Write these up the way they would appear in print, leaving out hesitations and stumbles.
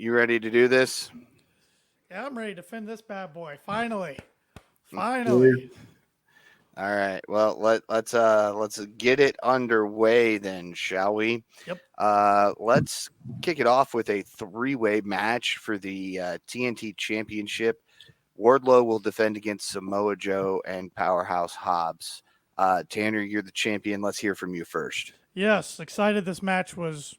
You ready to do this? Yeah, I'm ready to defend this bad boy. Finally. Yeah. Finally. All right. Well, let's get it underway then, shall we? Yep. Let's kick it off with a three-way match for the TNT Championship. Wardlow will defend against Samoa Joe and Powerhouse Hobbs. Tanner, you're the champion. Let's hear from you first. Yes, excited this match was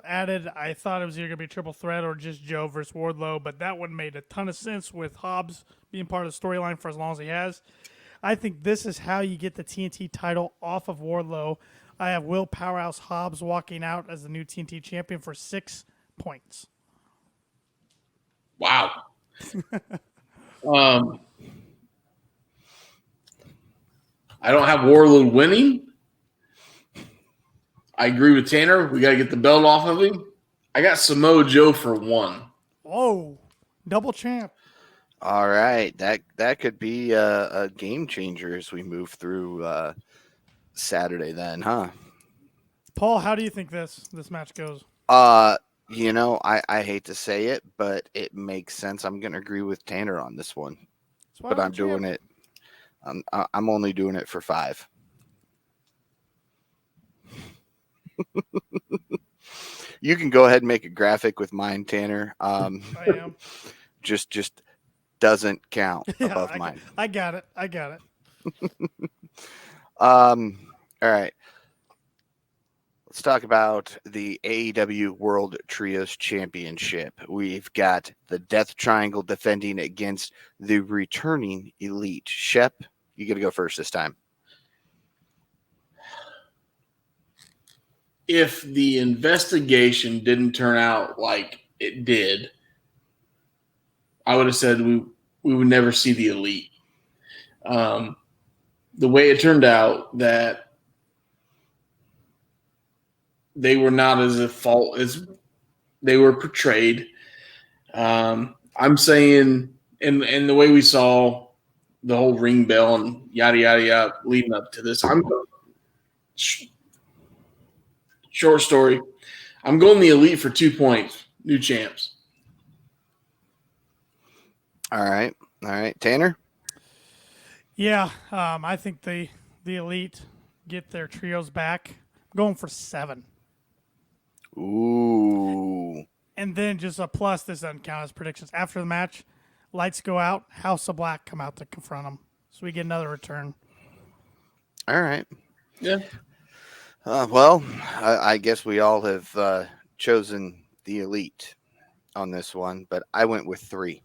added. I thought it was either going to be a triple threat or just Joe versus Wardlow, but that one made a ton of sense with Hobbs being part of the storyline for as long as he has. I think this is how you get the TNT title off of Wardlow. I have Will Powerhouse Hobbs walking out as the new TNT champion for 6 points. Wow. I don't have Warlord winning. I agree with Tanner. We got to get the belt off of him. I got Samoa Joe for 1. Oh, double champ. All right, that could be a game changer as we move through Saturday. Then, huh? Paul, how do you think this match goes? I hate to say it, but it makes sense. I'm going to agree with Tanner on this one, but I'm doing it. I'm only doing it for 5. You can go ahead and make a graphic with mine, Tanner. I am. Just doesn't count above mine. I got it. All right. Let's talk about the AEW World Trios Championship. We've got the Death Triangle defending against the returning Elite. Shep, you got to go first this time. If the investigation didn't turn out like it did, I would have said we would never see the Elite. The way it turned out, that they were not as at fault as they were portrayed. I'm saying, and the way we saw the whole ring bell and yada yada yada leading up to this, short story. I'm going the Elite for 2 points. New champs. All right. Tanner? Yeah, I think the Elite get their trios back. I'm going for 7. Ooh. And then just a plus, this doesn't count as predictions. After the match, lights go out, House of Black come out to confront them. So we get another return. All right. Yeah. Well, I guess we all have chosen the Elite on this one, but I went with 3.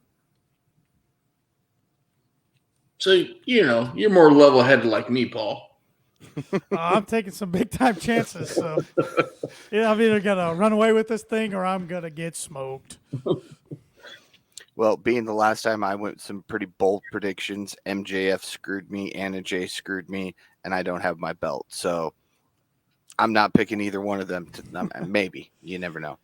So, you're more level-headed like me, Paul. I'm taking some big-time chances. So yeah, I'm either going to run away with this thing or I'm going to get smoked. Well, being the last time I went with some pretty bold predictions, MJF screwed me, Anna Jay screwed me, and I don't have my belt. So I'm not picking either one of them. Maybe. You never know.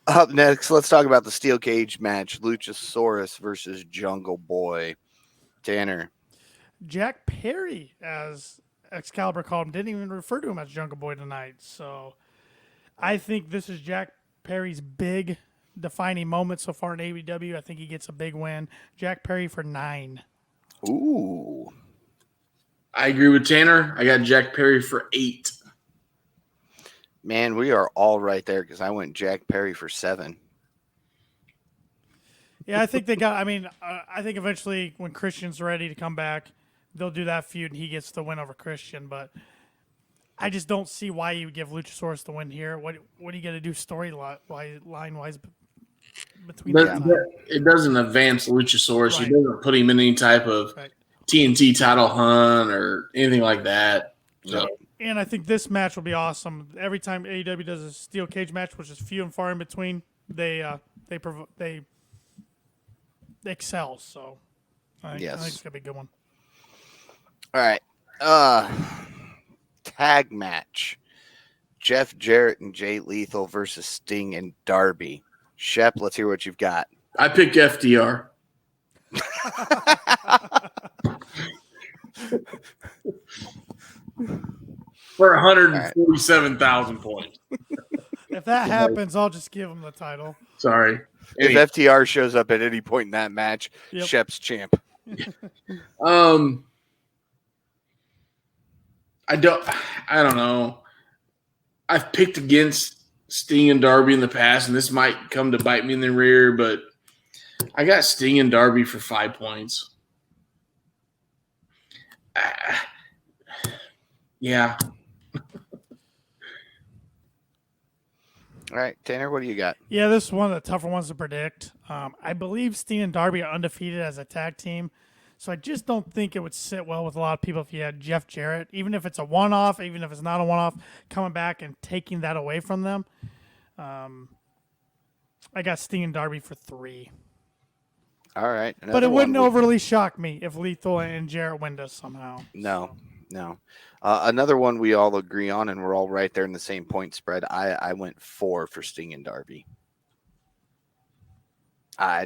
Up next, let's talk about the steel cage match, Luchasaurus versus Jungle Boy. Tanner. Jack Perry, as Excalibur called him, didn't even refer to him as Jungle Boy tonight. So I think this is Jack Perry's big defining moment so far in AEW. I think he gets a big win. Jack Perry for 9. Ooh. I agree with Tanner. I got Jack Perry for 8. Man, we are all right there because I went Jack Perry for 7. Yeah, I think I think eventually when Christian's ready to come back, they'll do that feud and he gets the win over Christian. But I just don't see why you would give Luchasaurus the win here. What are you going to do storyline-wise between them? It doesn't advance Luchasaurus. Right. It doesn't put him in any type of TNT title hunt or anything like that. So. And I think this match will be awesome. Every time AEW does a steel cage match, which is few and far in between, they excel. So I think it's gonna be a good one. All right. Tag match. Jeff Jarrett and Jay Lethal versus Sting and Darby. Shep, let's hear what you've got. I picked FDR. For 147,000 points. If that happens, I'll just give him the title. Sorry. If FTR shows up at any point in that match, Yep. Shep's champ. I don't know. I've picked against Sting and Darby in the past, and this might come to bite me in the rear, but I got Sting and Darby for 5 points. Yeah. All right, Tanner, what do you got? Yeah, this is one of the tougher ones to predict. I believe Steen and Darby are undefeated as a tag team, so I just don't think it would sit well with a lot of people if you had Jeff Jarrett, even if it's a one-off, even if it's not a one-off, coming back and taking that away from them. I got Steen and Darby for 3. All right. But it wouldn't overly shock me if Lethal and Jarrett win this somehow. No. Another one we all agree on, and we're all right there in the same point spread. I went 4 for Sting and Darby. I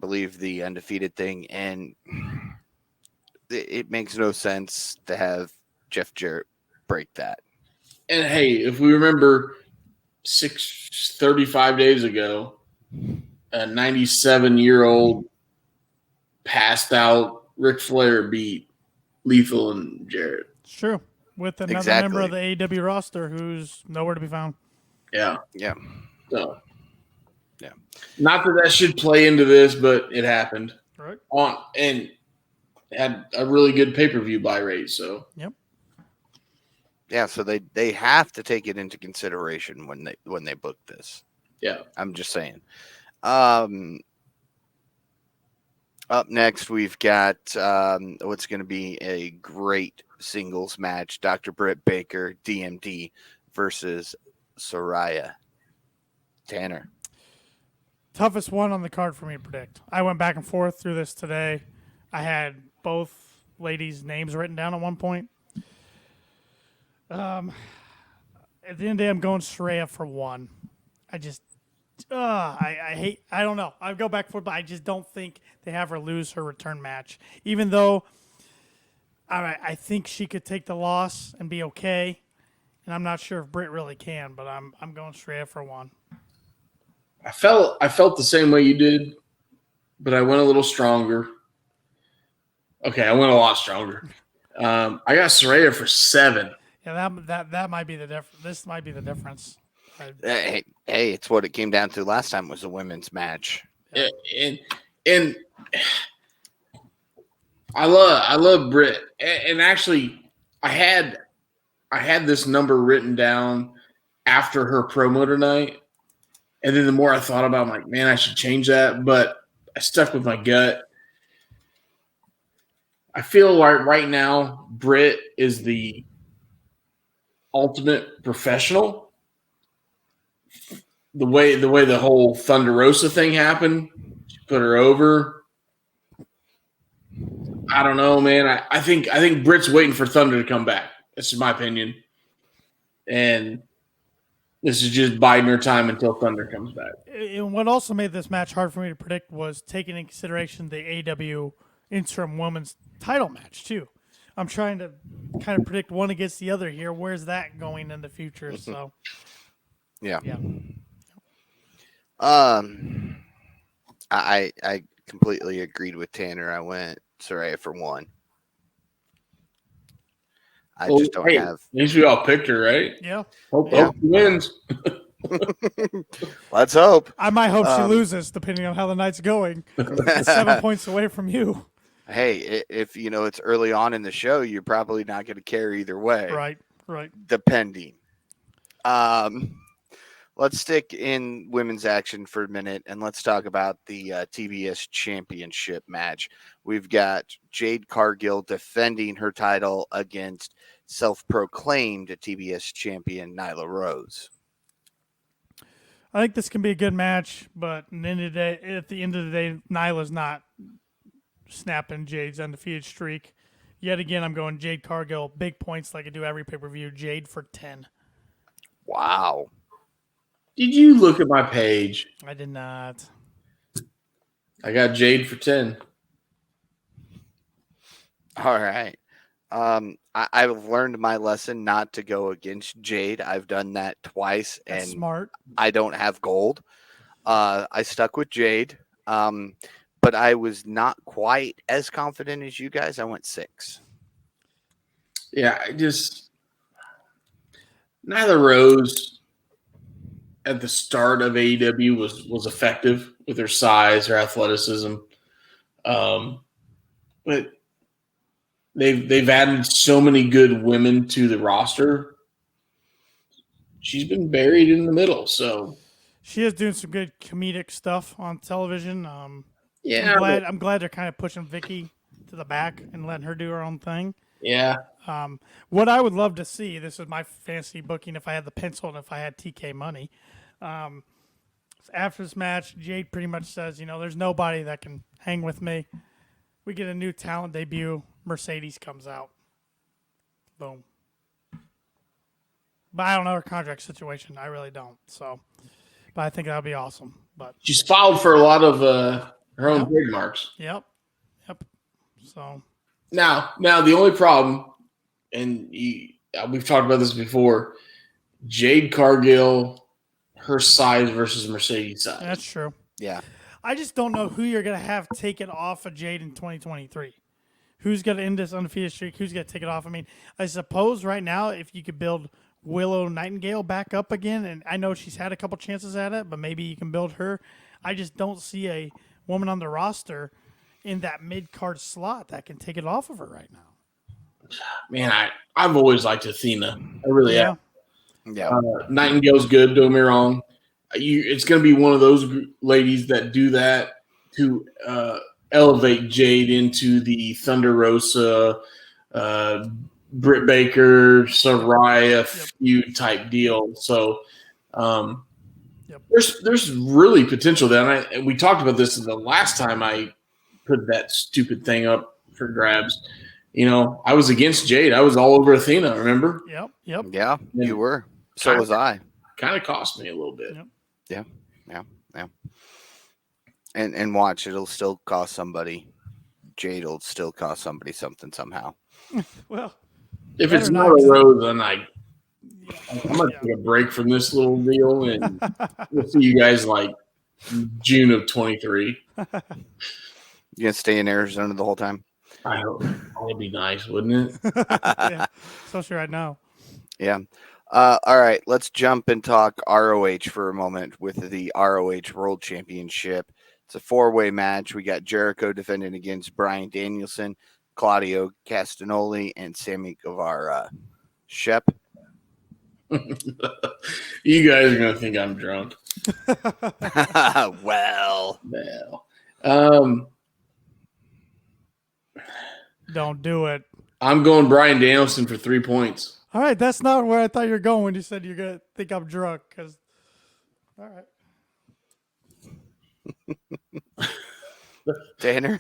believe the undefeated thing, and it makes no sense to have Jeff Jarrett break that. And hey, if we remember 35 days ago, a 97-year-old passed out Ric Flair beat Lethal and Jarrett. It's true. With another member of the AEW roster who's nowhere to be found. Yeah. So, yeah. Not that should play into this, but it happened. Right. And had a really good pay-per-view buy rate. So. Yep. Yeah, so they have to take it into consideration when they book this. Yeah. I'm just saying. Up next, we've got what's going to be a great singles match: Dr. Britt Baker, DMD, versus Soraya. Tanner. Toughest one on the card for me to predict. I went back and forth through this today. I had both ladies' names written down at one point. At the end of the day, I'm going Soraya for 1. I don't know. I go back and forth, but I just don't think they have her lose her return match. Even though I think she could take the loss and be okay. And I'm not sure if Britt really can, but I'm going Soraya for 1. I felt the same way you did, but I went a little stronger. Okay, I went a lot stronger. I got Soraya for 7. Yeah, that might be the difference. This might be the difference. Hey, it's what it came down to last time was a women's match. And I love Britt. And actually, I had this number written down after her promo tonight. And then the more I thought about it, I'm like, man, I should change that. But I stuck with my gut. I feel like right now, Britt is the ultimate professional. The way the whole Thunder Rosa thing happened, she put her over. I don't know, man. I think Britt's waiting for Thunder to come back. That's my opinion. And this is just biding her time until Thunder comes back. And what also made this match hard for me to predict was taking into consideration the AEW interim women's title match too. I'm trying to kind of predict one against the other here. Where's that going in the future? So, yeah. I completely agreed with Tanner. I went Soraya for 1. I just don't have. At least we all picked her, right? Yeah. Hope she wins. Let's hope. I might hope she loses, depending on how the night's going. 7 points away from you. Hey, if you know it's early on in the show, you're probably not going to care either way. Right. Depending. Let's stick in women's action for a minute, and let's talk about the TBS Championship match. We've got Jade Cargill defending her title against self-proclaimed TBS champion Nyla Rose. I think this can be a good match, but at the end of the day, Nyla's not snapping Jade's undefeated streak. Yet again, I'm going Jade Cargill, big points like I do every pay-per-view, Jade for 10. Wow. Did you look at my page? I did not. I got Jade for 10. All right. I've learned my lesson not to go against Jade. I've done that twice, That's and smart. I don't have gold. I stuck with Jade, but I was not quite as confident as you guys. I went 6. Yeah, neither Rose at the start of AEW was effective with her size, her athleticism. But they've added so many good women to the roster. She's been buried in the middle, so She is doing some good comedic stuff on television. yeah, I'm glad they're kind of pushing Vicky to the back and letting her do her own thing. yeah. What I would love to see, this is my fantasy booking if I had the pencil and if I had TK money. After this match, Jade pretty much says, there's nobody that can hang with me. We get a new talent debut. Mercedes comes out. Boom. But I don't know her contract situation. I really don't. So, but I think that would be awesome. But She's filed for a lot of her own Yep. trademarks. Yep. So Now the only problem, and we've talked about this before, Jade Cargill, her size versus Mercedes size. that's true. Yeah. I just don't know who you're going to have take it off of Jade in 2023. Who's going to end this undefeated streak? Who's going to take it off? I mean, I suppose right now, if you could build Willow Nightingale back up again, and I know she's had a couple chances at it, but maybe you can build her. I just don't see a woman on the roster in that mid-card slot that can take it off of her right now. Man, I've always liked Athena. I really have. Yeah. Nightingale's good, don't get me wrong. It's going to be one of those ladies that do that to elevate Jade into the Thunder Rosa, Britt Baker, Soraya feud type deal. So there's really potential there. And we talked about this the last time I put that stupid thing up for grabs. I was against Jade. I was all over Athena, remember? Yep. Yeah, you were. So was I. Kind of cost me a little bit. Yep. Yeah. And watch, it'll still cost somebody. Jade will still cost somebody something somehow. Well, if it's not a Rose, then I'm going to take a break from this little deal, and we'll see you guys like June of 23. You gonna stay in Arizona the whole time? I hope. That'd be nice, wouldn't it? Yeah, especially right now. Yeah. All right, let's jump and talk ROH for a moment with the ROH World Championship. It's a 4-way match. We got Jericho defending against Bryan Danielson, Claudio Castagnoli, and Sammy Guevara. Shep? You guys are going to think I'm drunk. Well. Don't do it. I'm going Bryan Danielson for 3 points. All right, that's not where I thought you were going when you said you're going to think I'm drunk. All right. Tanner?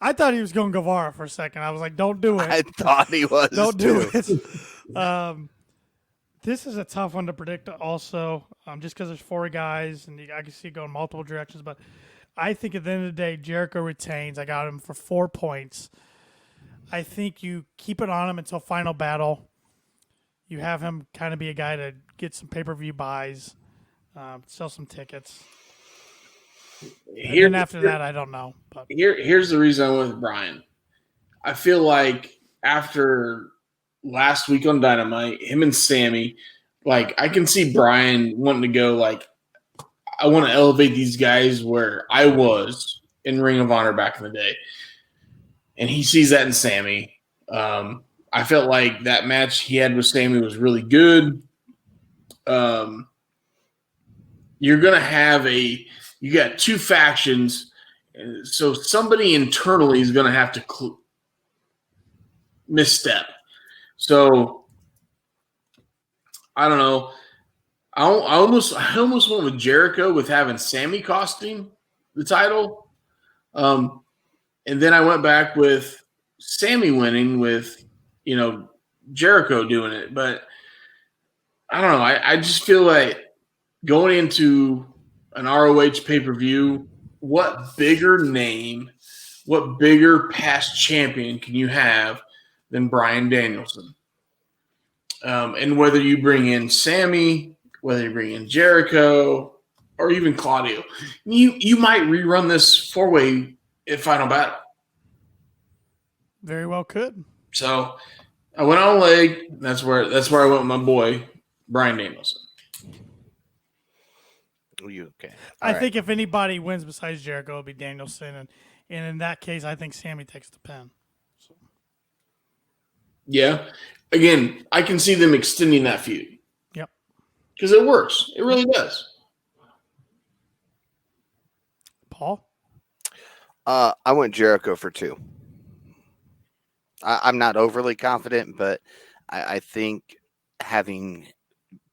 I thought he was going Guevara for a second. I was like, don't do it. I thought he was. Don't do it. This is a tough one to predict also, just because there's 4 guys, and I can see it going multiple directions. But I think at the end of the day, Jericho retains. I got him for 4 points. I think you keep it on him until final battle. You have him kind of be a guy to get some pay-per-view buys, sell some tickets. And then after that, I don't know. But here's the reason I went with Bryan. I feel like after last week on Dynamite, him and Sammy, like I can see Bryan wanting to go like, I want to elevate these guys where I was in Ring of Honor back in the day. And he sees that in Sammy. I felt like that match he had with Sammy was really good. You're going to have you got 2 factions. So somebody internally is going to have to misstep. So I don't know. I almost went with Jericho with having Sammy costing the title. And then I went back with Sammy winning with, Jericho doing it. But I don't know. I just feel like going into an ROH pay-per-view, what bigger name, what bigger past champion can you have than Bryan Danielson. And whether you bring in Sammy, whether you bring in Jericho, or even Claudio, you might rerun this 4-way at Final Battle. Very well could. So I went on a leg. That's where I went with my boy Bryan Danielson. Okay. I think if anybody wins besides Jericho, it'll be Danielson, and in that case, I think Sammy takes the pin. So. Yeah. Again, I can see them extending that feud. Yep. Because it works. It really does. Paul? I went Jericho for 2. I'm not overly confident, but I think having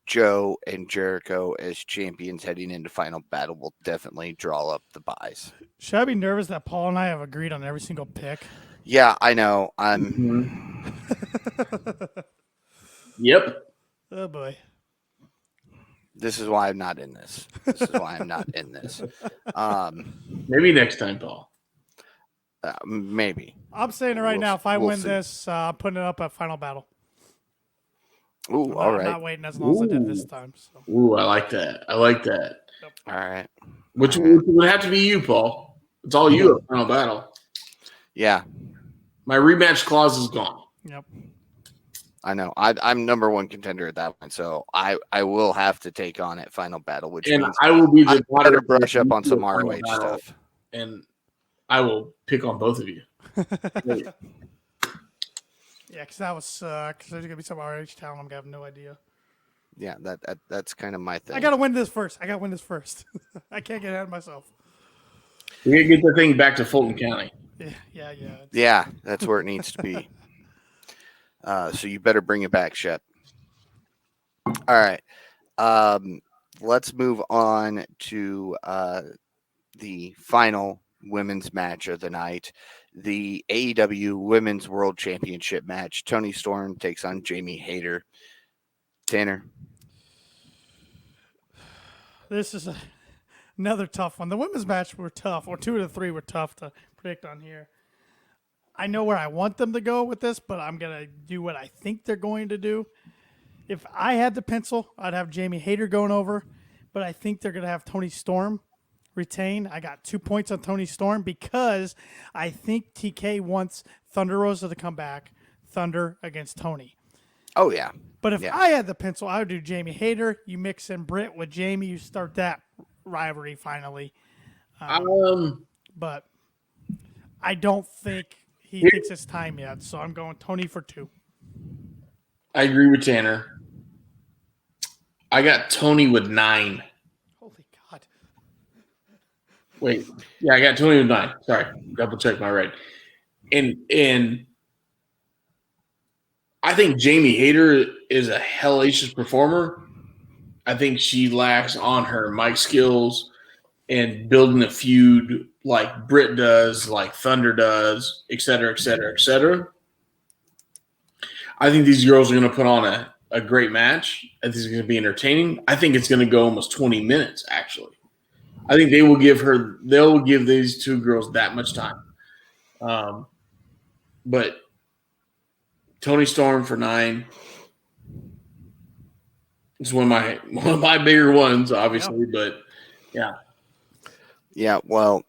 Joe and Jericho as champions heading into Final Battle will definitely draw up the buys. Should I be nervous that Paul and I have agreed on every single pick? Yeah, I know. Yep. Oh, boy. This is why I'm not in this. Maybe next time, Paul. Maybe. I'm saying it right now. If I win this, I'm putting it up at Final Battle. Ooh, all right. I'm not waiting as long as I did this time. So. Ooh, I like that. Yep. All right. Which would have to be you, Paul. It's all you at Final Battle. Yeah. My rematch clause is gone. Yep. I know. I'm number 1 contender at that point, so I will have to take on at Final Battle, which means I will be the I better brush up on some ROH stuff. And I will pick on both of you. Yeah, because that would suck. Because there's going to be some ROH talent. I'm going to have no idea. Yeah, that's kind of my thing. I got to win this first. I can't get ahead of myself. We got to get the thing back to Fulton County. Yeah. Yeah, that's where it needs to be. So you better bring it back, Shep. All right. Let's move on to the final women's match of the night. The AEW Women's World Championship match. Toni Storm takes on Jamie Hayter. Tanner? This is another tough one. The women's match were tough, or 2 of the 3 were tough to predict on here. I know where I want them to go with this, but I'm going to do what I think they're going to do. If I had the pencil, I'd have Jamie Hayter going over, but I think they're going to have Toni Storm retain. I got 2 points on Toni Storm because I think TK wants Thunder Rosa to come back, Thunder against Toni. Oh, yeah. But if I had the pencil, I would do Jamie Hayter. You mix in Britt with Jamie, you start that rivalry finally. But I don't think he thinks it's time yet, so I'm going Toni for 2. I agree with Tanner. I got Toni with 9. Holy God. Wait. Yeah, I got Toni with 9. Sorry. Double check my right. And I think Jamie Hayter is a hellacious performer. I think she lacks on her mic skills and building a feud like Britt does, like Thunder does, et cetera, et cetera, et cetera. I think these girls are going to put on a great match. I think it's going to be entertaining. I think it's going to go almost 20 minutes, actually. I think they'll give these 2 girls that much time. But Toni Storm for 9. It's one of my bigger ones, obviously, but yeah. Yeah, well,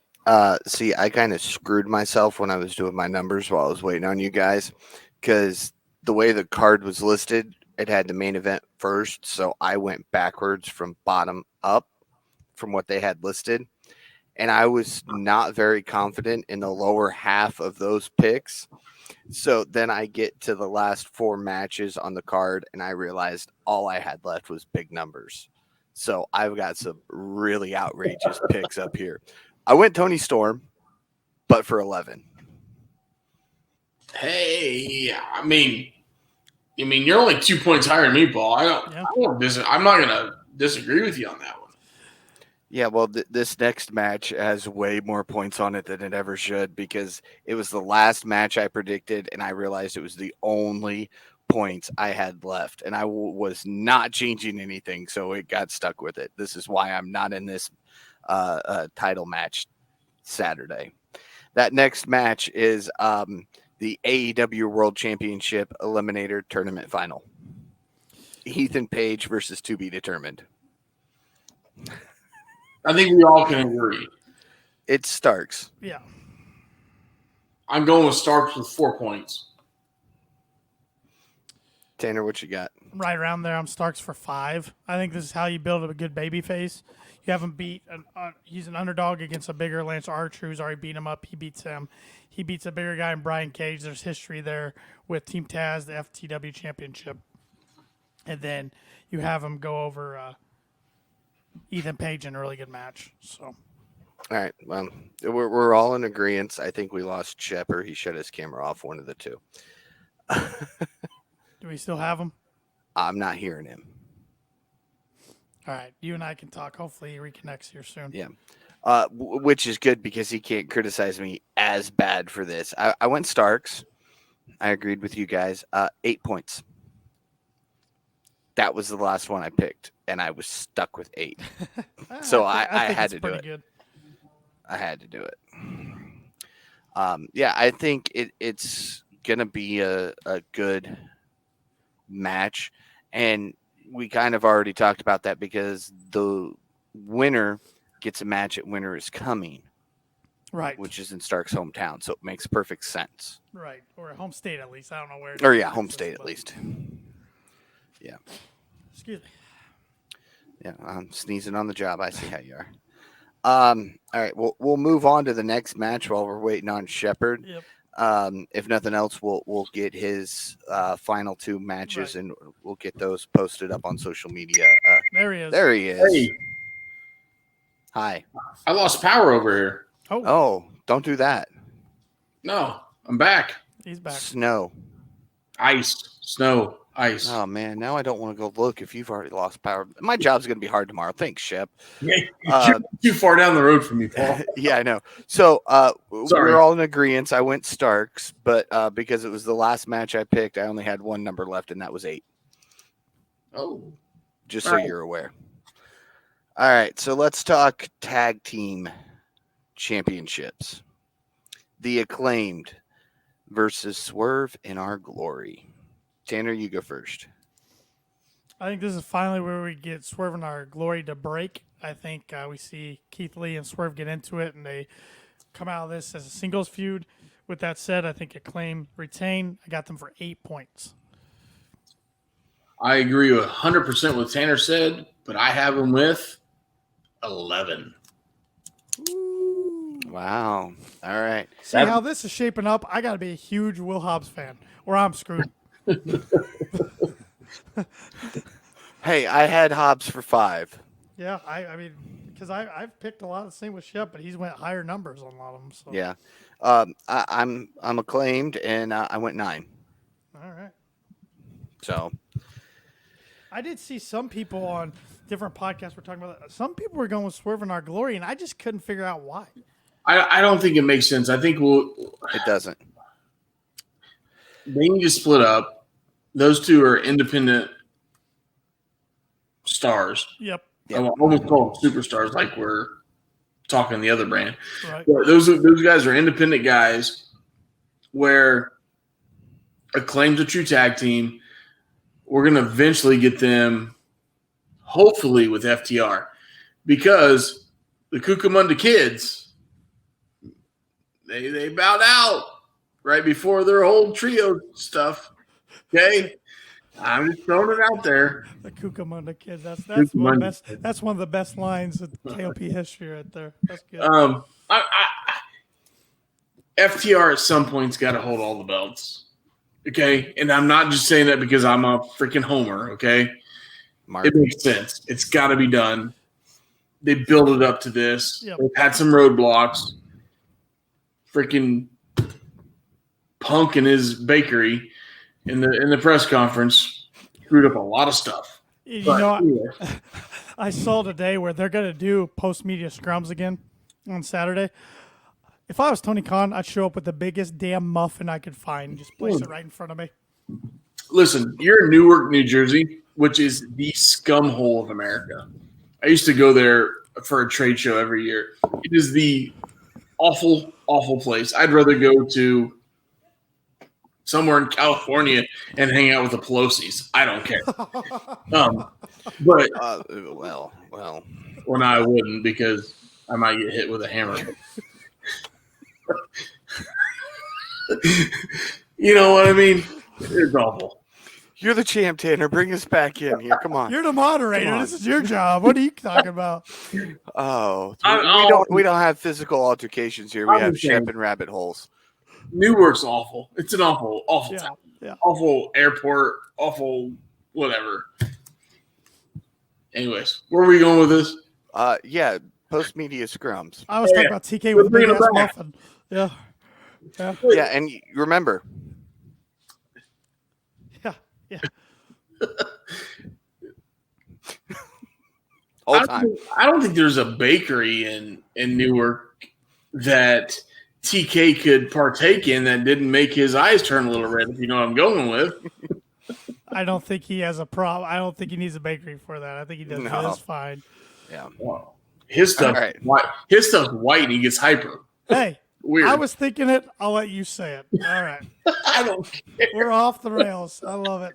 see, I kind of screwed myself when I was doing my numbers while I was waiting on you guys, because the way the card was listed, it had the main event first, so I went backwards from bottom up from what they had listed, and I was not very confident in the lower half of those picks. So then I get to the last 4 matches on the card, and I realized all I had left was big numbers. So I've got some really outrageous picks up here. I went Toni Storm, but for 11. Hey, I mean, you're only 2 points higher than me, Paul. I'm not going to disagree with you on that one. Yeah, well, this next match has way more points on it than it ever should, because it was the last match I predicted, and I realized it was the only points I had left, and I was not changing anything, so it got stuck with it. This is why I'm not in this title match Saturday. That next match is the AEW World Championship Eliminator Tournament Final. Ethan Page versus to be determined. I think we all can agree. It's Starks. Yeah. I'm going with Starks with 4 points. Tanner, what you got? Right around there, I'm Starks for 5. I think this is how you build up a good baby face. You have him beat he's an underdog against a bigger Lance Archer who's already beat him up. He beats him. He beats a bigger guy in Brian Cage. There's history there with Team Taz, the FTW Championship. And then you have him go over Ethan Page in a really good match. So, All right. Well, we're all in agreement. I think we lost Shepard. He shut his camera off, one of the two. do we still have him? I'm not hearing him. All right. You and I can talk. Hopefully he reconnects here soon. Yeah. Which is good because he can't criticize me as bad for this. I went Starks. I agreed with you guys. 8 points. That was the last one I picked, and I was stuck with 8. So I had to do it. Good. I had to do it. Yeah, I think it's going to be a good match. And we kind of already talked about that because the winner gets a match at Winter is Coming. Right. Which is in Stark's hometown. So it makes perfect sense. Right. Or home state, at least. I don't know where. Or, yeah, home state at least. Yeah. Excuse me. Yeah, I'm sneezing on the job. I see how you are. All right, we'll move on to the next match while we're waiting on Shepard. Yep. If nothing else, we'll get his final 2 matches, Right. and we'll get those posted up on social media. There he is. There he is. Hey, Hi. I lost power over here. Oh, don't do that. No, I'm back. He's back. Snow. Ice, snow, ice. Oh man, now I don't want to go look if you've already lost power. My job's gonna be hard tomorrow. Thanks, Shep. You're too far down the road from me, Paul. Yeah, I know. So Sorry. we're all in agreement. I went Starks, but because it was the last match I picked, I only had one number left, and that was 8. Oh, Just All so right. you're aware. All right, so let's talk tag team championships. The Acclaimed versus Swerve in Our Glory. Tanner, you go first. I think this is finally where we get Swerve in Our Glory to break. I think we see Keith Lee and Swerve get into it, and they come out of this as a singles feud. With that said, I think Acclaim retain. I got them for 8 points. I agree 100% with Tanner said, but I have him with 11. Wow. All right. See how this is shaping up? I got to be a huge Will Hobbs fan, or I'm screwed. Hey, I had Hobbs for 5. Yeah, I mean, because I've picked a lot of the same with Shep, but he's went higher numbers on a lot of them. So. Yeah. I'm Acclaimed, and I went 9. All right. So I did see some people on different podcasts were talking about that. Some people were going with Swerve in Our Glory, and I just couldn't figure out why. I don't think it makes sense. I think it doesn't. they need to split up. Those two are independent stars. Yep. I almost call them superstars, like we're talking the other brand. Right. But those guys are independent guys where Acclaim's a true tag team. We're going to eventually get them, hopefully, with FTR, because the Cucamonda Kids, they bowed out right before their whole trio stuff. Okay, I'm just throwing it out there. The Cucamonda Kids. That's Cucamonda. one of the best. That's one of the best lines of KOP history right there. That's good. FTR at some point's got to hold all the belts. Okay, and I'm not just saying that because I'm a freaking homer. Okay, Mark. It makes sense. It's got to be done. They build it up to this. Yep. They've had some roadblocks. Freaking Punk and his bakery in the press conference screwed up a lot of stuff. I saw today where they're going to do post-media scrums again on Saturday. If I was Tony Khan, I'd show up with the biggest damn muffin I could find and just place it right in front of me. Listen, you're in Newark, New Jersey, which is the scum hole of America. I used to go there for a trade show every year. It is the awful, awful place. I'd rather go to somewhere in California and hang out with the Pelosi's. I don't care. But well. Well, no, I wouldn't because I might get hit with a hammer. You know what I mean? It's awful. You're the champ, Tanner. Bring us back in here. Come on. You're the moderator. This is your job. What are you talking about? Oh, we don't have physical altercations here. We have Shep and rabbit holes. Newark's awful. It's an awful town. Yeah. Awful airport. Awful whatever. Anyways, where are we going with this? Yeah, post-media scrums. I was talking about TK with a big ass muffin. Yeah. Yeah, and remember. Yeah. I don't think there's a bakery in Newark that TK could partake in that didn't make his eyes turn a little red, if you know what I'm going with. I don't think he has a problem. I don't think he needs a bakery for that. I think he does just fine. Yeah. Wow. His stuff, white. His stuff's white and he gets hyper. Hey, weird. I was thinking it. I'll let you say it. All right. I don't care. We're off the rails. I love it.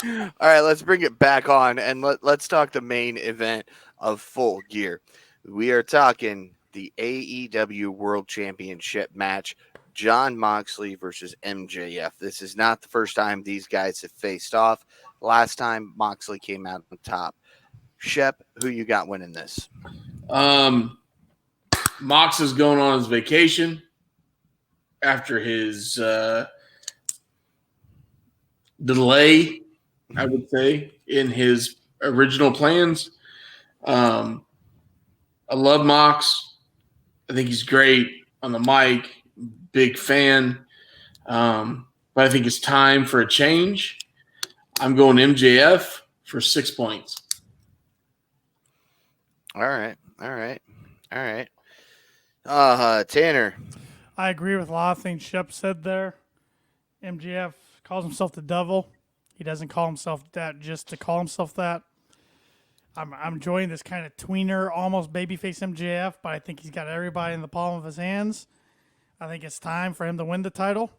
All right, let's bring it back on and let's talk the main event of Full Gear. We are talking the AEW World Championship match, Jon Moxley versus MJF. This is not the first time these guys have faced off. Last time Moxley came out on top. Shep, who you got winning this? Mox is going on his vacation after his delay, I would say, in his original plans. I love Mox. I think he's great on the mic. Big fan. But I think it's time for a change. I'm going MJF for 6 points. All right. Tanner. I agree with a lot of things Shep said there. MJF calls himself the devil. He doesn't call himself that just to call himself that. I'm enjoying this kind of tweener, almost babyface MJF, but I think he's got everybody in the palm of his hands. I think it's time for him to win the title.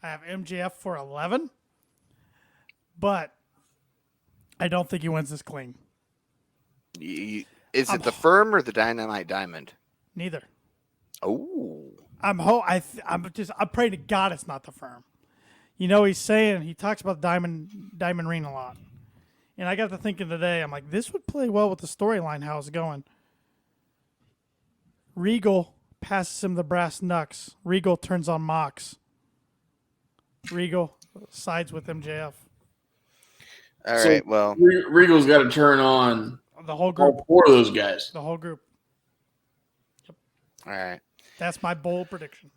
I have MJF for 11, but I don't think he wins this clean. Is it the Firm or the Dynamite Diamond? Neither. Oh. I pray to God it's not the Firm. You know, he talks about Diamond Ring a lot. And I got to thinking today, I'm like, this would play well with the storyline, how it's going. Regal passes him the brass knucks. Regal turns on Mox. Regal sides with MJF. All right, well. Regal's got to turn on the whole group. All four of those guys. The whole group. Yep. All right. That's my bold prediction.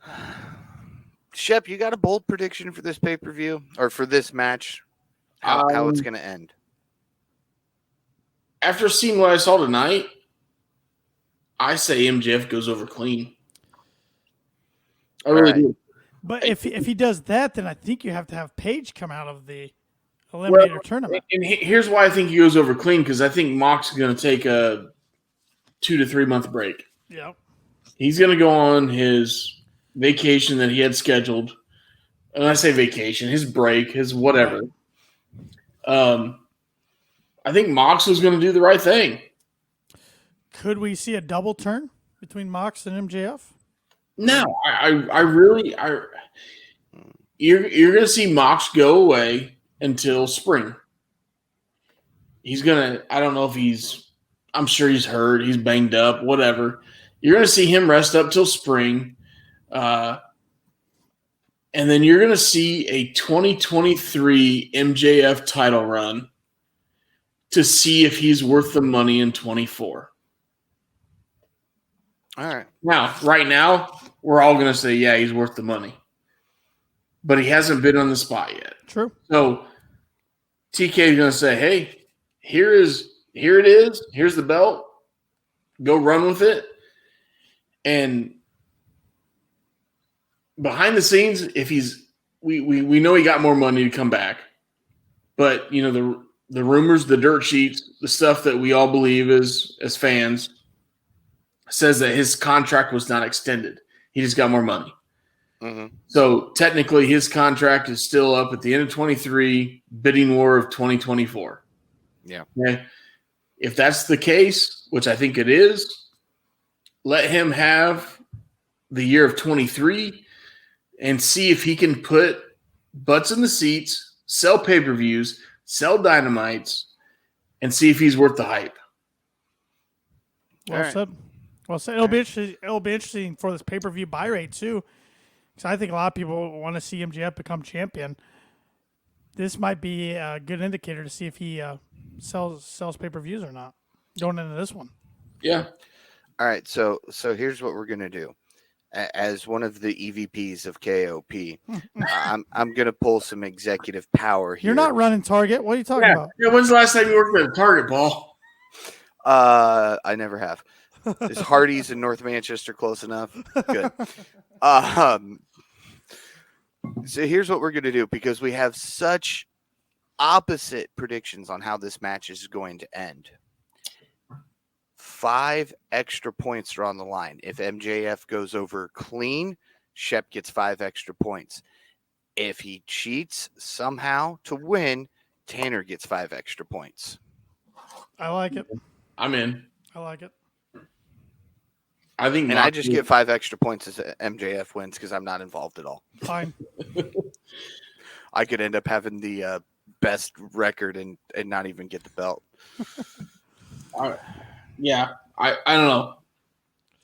Shep, you got a bold prediction for this pay-per-view or for this match? How it's going to end? After seeing what I saw tonight, I say MJF goes over clean. I really do. But if he does that, then I think you have to have Paige come out of the Eliminator tournament. And here's why I think he goes over clean, because I think Mox is going to take a 2 to 3 month break. Yep. He's going to go on his vacation that he had scheduled. And I say vacation, his break, his whatever. I think Mox was going to do the right thing. Could we see a double turn between Mox and MJF? No, you're going to see Mox go away until spring. He's going to, I don't know if I'm sure he's hurt, he's banged up, whatever. You're going to see him rest up till spring. And then you're going to see a 2023 MJF title run to see if he's worth the money in 24. All right. Now, right now, we're all going to say, yeah, he's worth the money. But he hasn't been on the spot yet. True. So TK is going to say, hey, here it is. Here's the belt. Go run with it. And behind the scenes, if we know he got more money to come back. But, you know, the rumors, the dirt sheets, the stuff that we all believe as fans says that his contract was not extended. He just got more money. Mm-hmm. So technically, his contract is still up at the end of 23, bidding war of 2024. Yeah. Okay. If that's the case, which I think it is, let him have the year of 23 and see if he can put butts in the seats, sell pay-per-views, sell dynamites, and see if he's worth the hype. Well All right. said. Well said. It'll be interesting. It'll be interesting for this pay-per-view buy rate too, because I think a lot of people want to see MJF become champion. This might be a good indicator to see if he sells pay-per-views or not going into this one. Yeah. All right. So here's what we're gonna do. As one of the EVPs of KOP, I'm gonna pull some executive power here. You're not running Target. What are you talking about? Yeah. When's the last time you worked at a Target, Paul? I never have. Is Hardee's in North Manchester close enough? Good. So here's what we're going to do, because we have such opposite predictions on how this match is going to end. 5 extra points are on the line. If MJF goes over clean, Shep gets 5 extra points. If he cheats somehow to win, Tanner gets 5 extra points. I like it. I'm in. I like it. I think, and I just get 5 extra points as MJF wins because I'm not involved at all. Fine. I could end up having the best record and not even get the belt. Yeah, I don't know.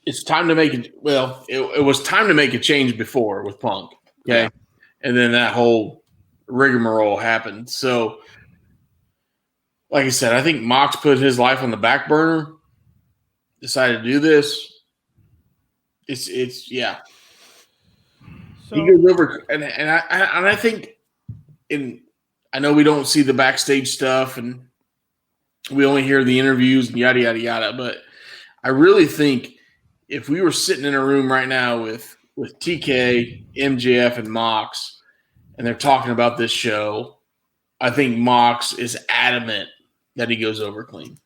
It's time to make it. Well, it was time to make a change before with Punk. Okay. Yeah. And then that whole rigmarole happened. So, like I said, I think Mox put his life on the back burner, decided to do this. It's yeah. So, He goes over, and I think, I know we don't see the backstage stuff, and we only hear the interviews and yada yada yada. But I really think if we were sitting in a room right now with TK, MJF, and Mox, and they're talking about this show, I think Mox is adamant that he goes over clean,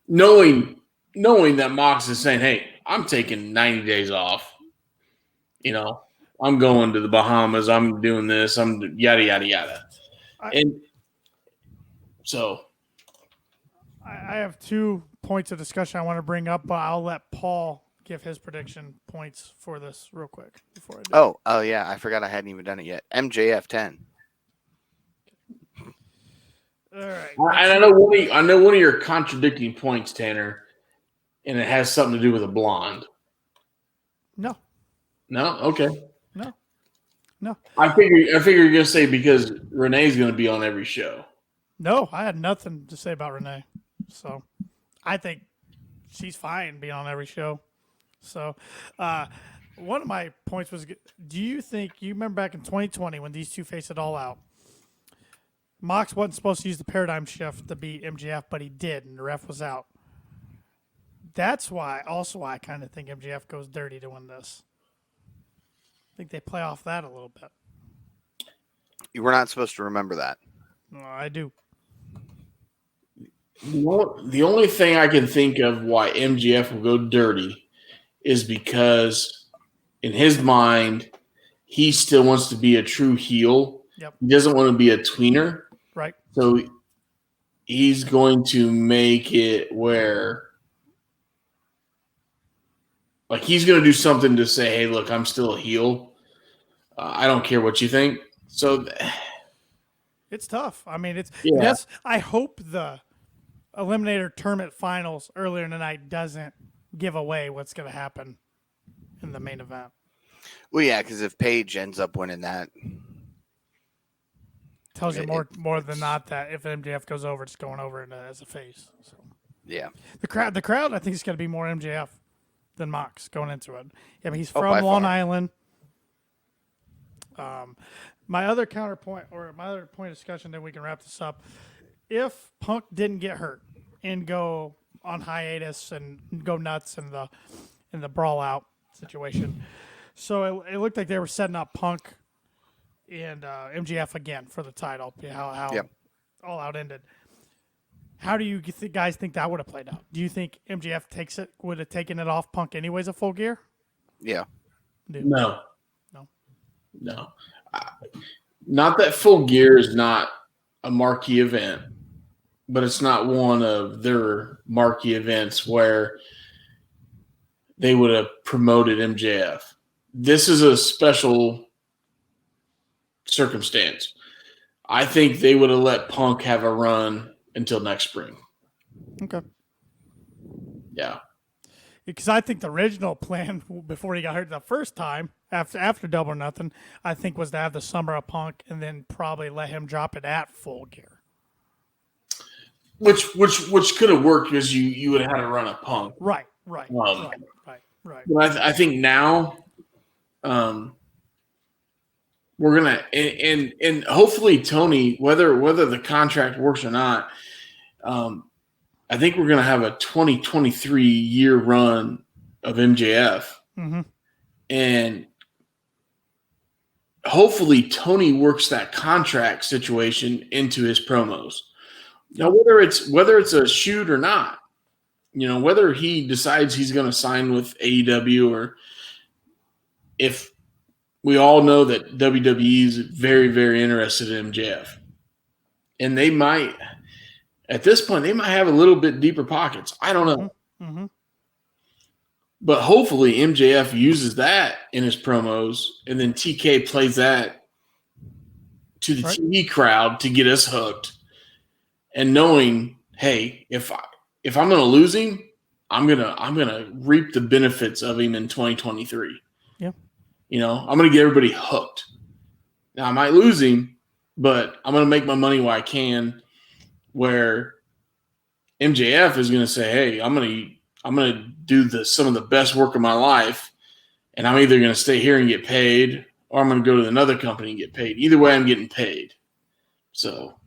knowing that Mox is saying, "Hey, I'm taking 90 days off. You know, I'm going to the Bahamas. I'm doing this. I'm yada yada yada." And so, I have 2 points of discussion I want to bring up, but I'll let Paul give his prediction points for this real quick before I do. Oh yeah, I forgot I hadn't even done it yet. MJF 10. All right. and I know one of your contradicting points, Tanner, and it has something to do with a blonde. No. No, okay. No. I figure you're gonna say because Renee's gonna be on every show. No, I had nothing to say about Renee. So I think she's fine being on every show. So one of my points was, do you remember back in 2020 when these two faced it all out? Mox wasn't supposed to use the paradigm shift to beat MJF, but he did, and the ref was out. That's why I kind of think MJF goes dirty to win this. I think they play off that a little bit. You were not supposed to remember that. No, I do. The only thing I can think of why MJF will go dirty is because in his mind, he still wants to be a true heel. Yep. He doesn't want to be a tweener. Right. So he's going to make it where, like, he's going to do something to say, "Hey, look, I'm still a heel. I don't care what you think." So it's tough. I mean, Yeah. I hope the Eliminator Tournament Finals earlier in the night doesn't give away what's going to happen in the main event. Well, yeah, because if Paige ends up winning that, tells you more than not that if MJF goes over, it's going over as a face. So yeah, the crowd, I think is going to be more MJF than Mox going into it. Yeah, but he's by from Long far. Island. My other counterpoint, or my other point of discussion, then we can wrap this up. If Punk didn't get hurt and go on hiatus and go nuts in the brawl out situation, so it looked like they were setting up Punk and MJF again for the title. How Yep. All Out ended. How do you guys think that would have played out? Do you think MJF would have taken it off Punk anyways at Full Gear? yeah. do. No. No. No. Not that Full Gear is not a marquee event, but it's not one of their marquee events where they would have promoted MJF. This is a special circumstance. I think they would have let Punk have a run until next spring. Okay. Yeah. Because I think the original plan before he got hurt the first time, after Double or Nothing, I think was to have the Summer of Punk and then probably let him drop it at Full Gear. Which could have worked because you would have had a run of Punk. Right. But I think now we're gonna and hopefully Tony, whether the contract works or not, I think we're gonna have a 2023 year run of MJF, and hopefully Tony works that contract situation into his promos. Now, whether it's a shoot or not, whether he decides he's going to sign with AEW, or if we all know that WWE is very, very interested in MJF, and they might, at this point, they might have a little bit deeper pockets. I don't know. But hopefully MJF uses that in his promos, and then TK plays that to the TV crowd to get us hooked. And knowing, hey, if I'm going to lose him, I'm gonna reap the benefits of him in 2023. Yeah, I'm going to get everybody hooked. Now I might lose him, but I'm going to make my money while I can. Where MJF is going to say, hey, I'm going to do some of the best work of my life, and I'm either going to stay here and get paid, or I'm going to go to another company and get paid. Either way, I'm getting paid. So,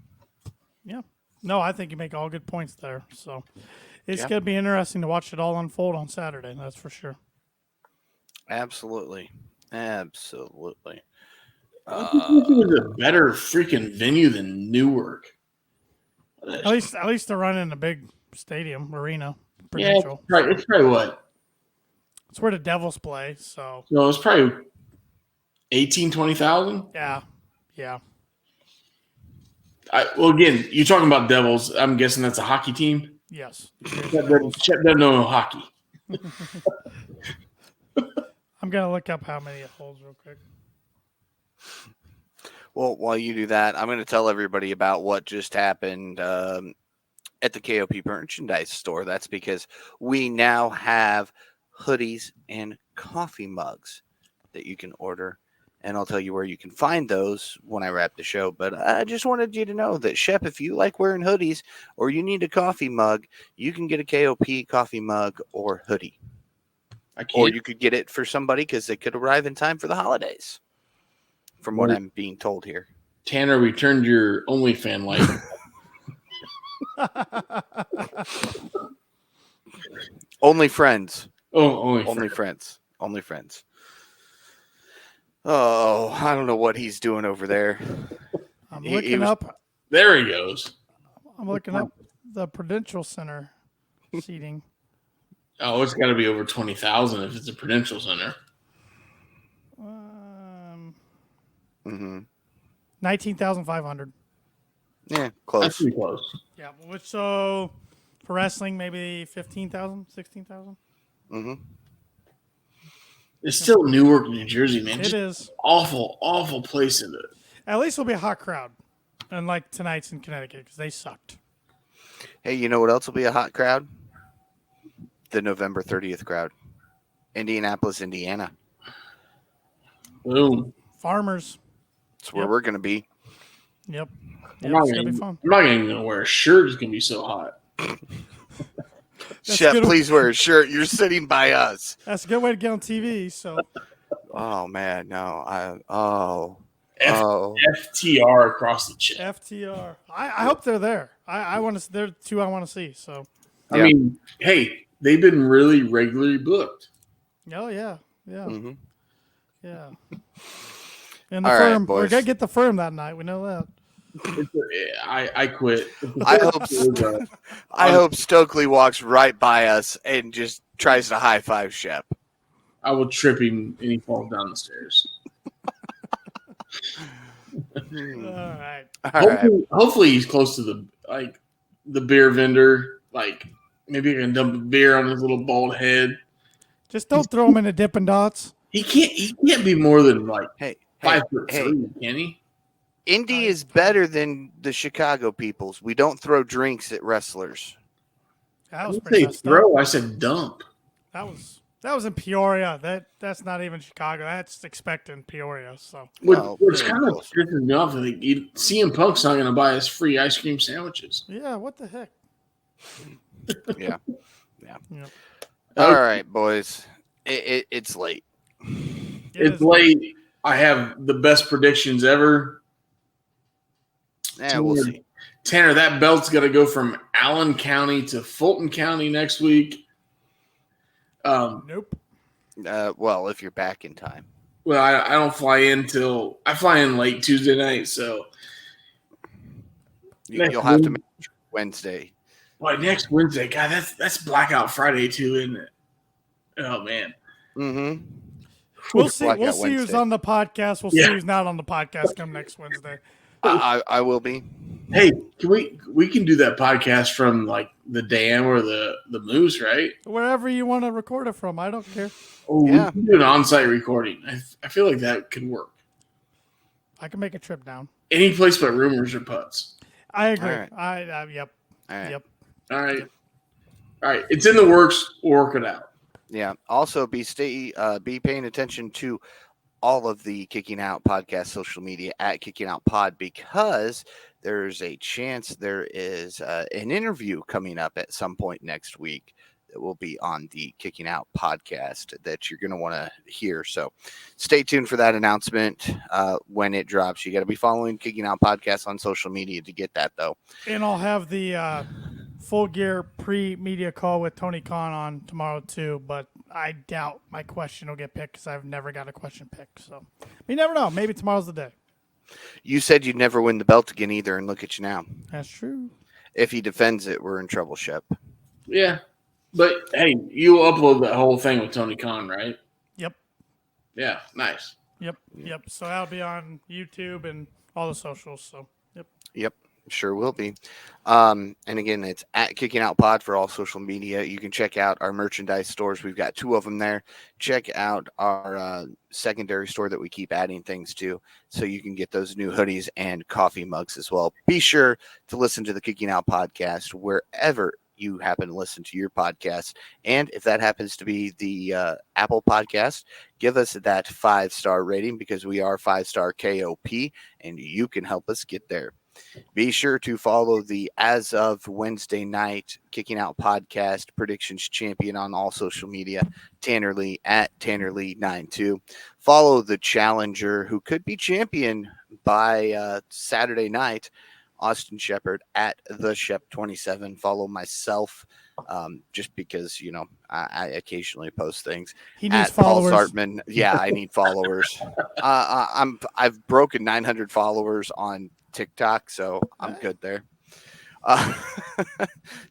yeah. No, I think you make all good points there. So it's going to be interesting to watch it all unfold on Saturday. That's for sure. Absolutely. I think it was a better freaking venue than Newark. At least they're running a big stadium arena. Prudential. Yeah, it's probably what? It's where the Devils play. So it's probably 20,000. Yeah. Well, again, you're talking about Devils. I'm guessing that's a hockey team. Yes. Chet doesn't know hockey. I'm gonna look up how many it holds real quick. Well, while you do that, I'm going to tell everybody about what just happened at the KOP merchandise store. That's because we now have hoodies and coffee mugs that you can order. And I'll tell you where you can find those when I wrap the show. But I just wanted you to know that, Shep, if you like wearing hoodies or you need a coffee mug, you can get a KOP coffee mug or hoodie. Or you could get it for somebody because they could arrive in time for the holidays, from what I'm being told here. Tanner returned your OnlyFans life. Only friends. Oh, only friends. Only friends. Oh, I don't know what he's doing over there. I'm looking up. There he goes. I'm looking up the Prudential Center seating. Oh, it's got to be over 20,000 if it's a Prudential Center. 19,500. Yeah, close. That's pretty close. Yeah, which so for wrestling maybe 15,000, 16,000. It's still Newark, New Jersey, man. It is awful place in it. At least it'll be a hot crowd, unlike tonight's in Connecticut because they sucked. Hey, you know what else will be a hot crowd? The November 30th crowd, Indianapolis, Indiana. Boom. Farmers. That's where we're going to be. Yep. I'm not even going to wear a shirt. It's going to be so hot. Chef, please wear a shirt. You're sitting by us. That's a good way to get on TV. So. Oh man, no. FTR across the chest. FTR. I hope they're there. I want to. They're two I want to see. So. I mean, hey, they've been really regularly booked. Oh yeah. Yeah. Mm-hmm. Yeah. And the All firm. right, boys. We're gonna get the firm that night. We know that. I quit. I hope Stokely walks right by us and just tries to high five Shep. I will trip him and he falls down the stairs. All right. All right. Hopefully he's close to the beer vendor. Like maybe I can dump a beer on his little bald head. Just don't throw him into Dippin' Dots. He can't be more than like Hey, 5'3", hey. can he? Indy is better than the Chicago peoples. We don't throw drinks at wrestlers. That I was didn't pretty say messed throw. up. I said dump. That was in Peoria. That's not even Chicago. That's expecting Peoria. So Which very kind of close. pisses me off. Like, CM Punk's not going to buy us free ice cream sandwiches. yeah, what the heck? Yeah. Yeah. All right, boys. It's late. It's late. I have the best predictions ever. Yeah, we'll see. Tanner, that belt's got to go from Allen County to Fulton County next week. Nope. Well, if you're back in time. Well, I don't fly in till I fly in late Tuesday night, so You'll have to make Wednesday. Well, next Wednesday, God, that's Blackout Friday too, isn't it? Oh man. Mm-hmm. We'll see. We'll see who's on the podcast. We'll see who's not on the podcast come next Wednesday. I will be. Hey, can we can do that podcast from like the dam or the moose, right? Wherever you want to record it from, I don't care. Oh, Yeah. we can do an on-site recording. I feel like that could work. I can make a trip down. Any place but Rumors or Putts. I agree. All right. Yep. All right. Yep. All right. All right. It's in the works. We'll work it out. Yeah. Also, be paying attention to all of the Kicking Out podcast social media at Kicking Out Pod, because there's a chance there is an interview coming up at some point next week that will be on the Kicking Out podcast that you're going to want to hear. So stay tuned for that announcement when it drops. You got to be following Kicking Out podcast on social media to get that, though. And I'll have the Full Gear pre-media call with Tony Khan on tomorrow too, but I doubt my question will get picked because I've never got a question picked. So you never know. Maybe tomorrow's the day. You said you'd never win the belt again either, and look at you now. That's true. If he defends it, we're in trouble, Shep. Yeah. But hey, you upload that whole thing with Tony Khan, right? Yep. Yeah, nice. Yep. So that'll be on YouTube and all the socials. So Yep, sure will be. And again, it's at Kicking Out Pod for all social media. You can check out our merchandise stores. We've got 2 of them there. Check out our secondary store that we keep adding things to, so you can get those new hoodies and coffee mugs as well. Be sure to listen to the Kicking Out podcast wherever you happen to listen to your podcast. And if that happens to be the Apple podcast, give us that 5-star rating, because we are 5-star KOP and you can help us get there. Be sure to follow the As of Wednesday Night Kicking Out podcast predictions champion on all social media, Tanner Lee at TannerLee92. Follow the challenger who could be champion by Saturday night, Austin Shepard at the Shep27. Follow myself, just because I occasionally post things. he needs at Paul followers. Zartman. Yeah, I need followers. I've broken 900 followers on TikTok, so I'm good there.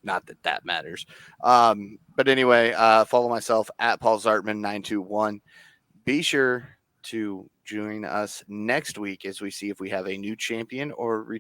Not that matters. But anyway, follow myself at Paul Zartman 921. Be sure to join us next week as we see if we have a new champion or retain